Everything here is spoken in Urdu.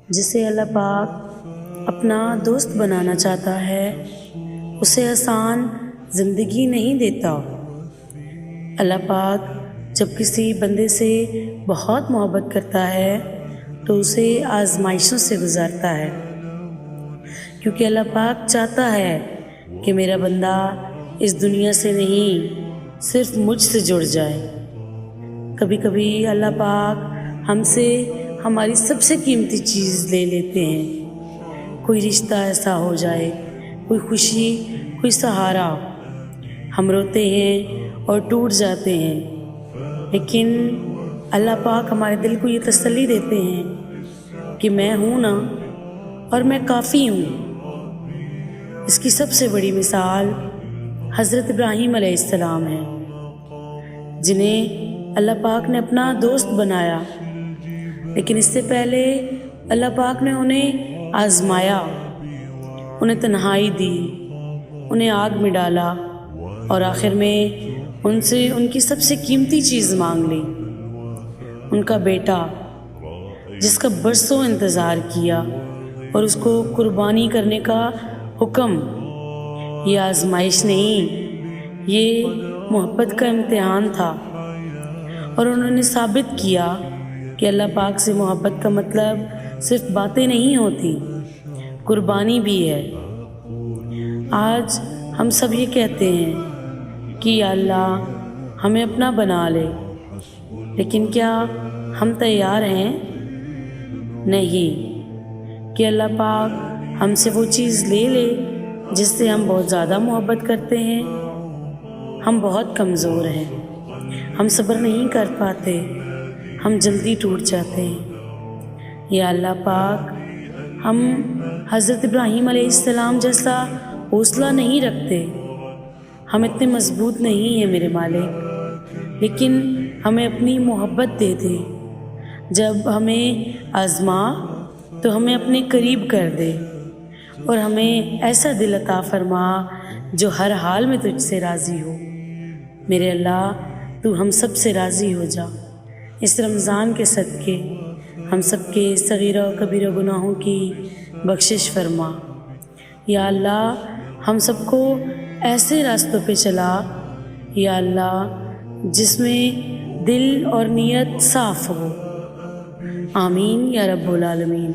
جسے اللہ پاک اپنا دوست بنانا چاہتا ہے اسے آسان زندگی نہیں دیتا۔ اللہ پاک جب کسی بندے سے بہت محبت کرتا ہے تو اسے آزمائشوں سے گزارتا ہے، کیونکہ اللہ پاک چاہتا ہے کہ میرا بندہ اس دنیا سے نہیں صرف مجھ سے جڑ جائے۔ کبھی کبھی اللہ پاک ہم سے ہماری سب سے قیمتی چیز لے لیتے ہیں۔ کوئی رشتہ ایسا ہو جائے، کوئی خوشی، کوئی سہارا، ہم روتے ہیں اور ٹوٹ جاتے ہیں، لیکن اللہ پاک ہمارے دل کو یہ تسلی دیتے ہیں کہ میں ہوں نا اور میں کافی ہوں۔ اس کی سب سے بڑی مثال حضرت ابراہیم علیہ السلام ہے، جنہیں اللہ پاک نے اپنا دوست بنایا، لیکن اس سے پہلے اللہ پاک نے انہیں آزمایا، انہیں تنہائی دی، انہیں آگ میں ڈالا اور آخر میں ان سے ان کی سب سے قیمتی چیز مانگ لی، ان کا بیٹا، جس کا برسوں انتظار کیا اور اس کو قربانی کرنے کا حکم۔ یہ آزمائش نہیں، یہ محبت کا امتحان تھا، اور انہوں نے ثابت کیا کہ اللہ پاک سے محبت کا مطلب صرف باتیں نہیں ہوتی، قربانی بھی ہے۔ آج ہم سب یہ کہتے ہیں کہ یا اللہ ہمیں اپنا بنا لے، لیکن کیا ہم تیار ہیں؟ نہیں کہ اللہ پاک ہم سے وہ چیز لے لے جس سے ہم بہت زیادہ محبت کرتے ہیں۔ ہم بہت کمزور ہیں، ہم صبر نہیں کر پاتے، ہم جلدی ٹوٹ جاتے ہیں۔ یا اللہ پاک ہم حضرت ابراہیم علیہ السلام جیسا حوصلہ نہیں رکھتے، ہم اتنے مضبوط نہیں ہیں میرے مالک، لیکن ہمیں اپنی محبت دے دے۔ جب ہمیں آزما تو ہمیں اپنے قریب کر دے، اور ہمیں ایسا دل عطا فرما جو ہر حال میں تجھ سے راضی ہو۔ میرے اللہ تو ہم سب سے راضی ہو جا۔ اس رمضان کے صدقے ہم سب کے صغیرہ و کبیرہ گناہوں کی بخشش فرما۔ یا اللہ ہم سب کو ایسے راستوں پہ چلا یا اللہ جس میں دل اور نیت صاف ہو۔ آمین یا رب العالمین۔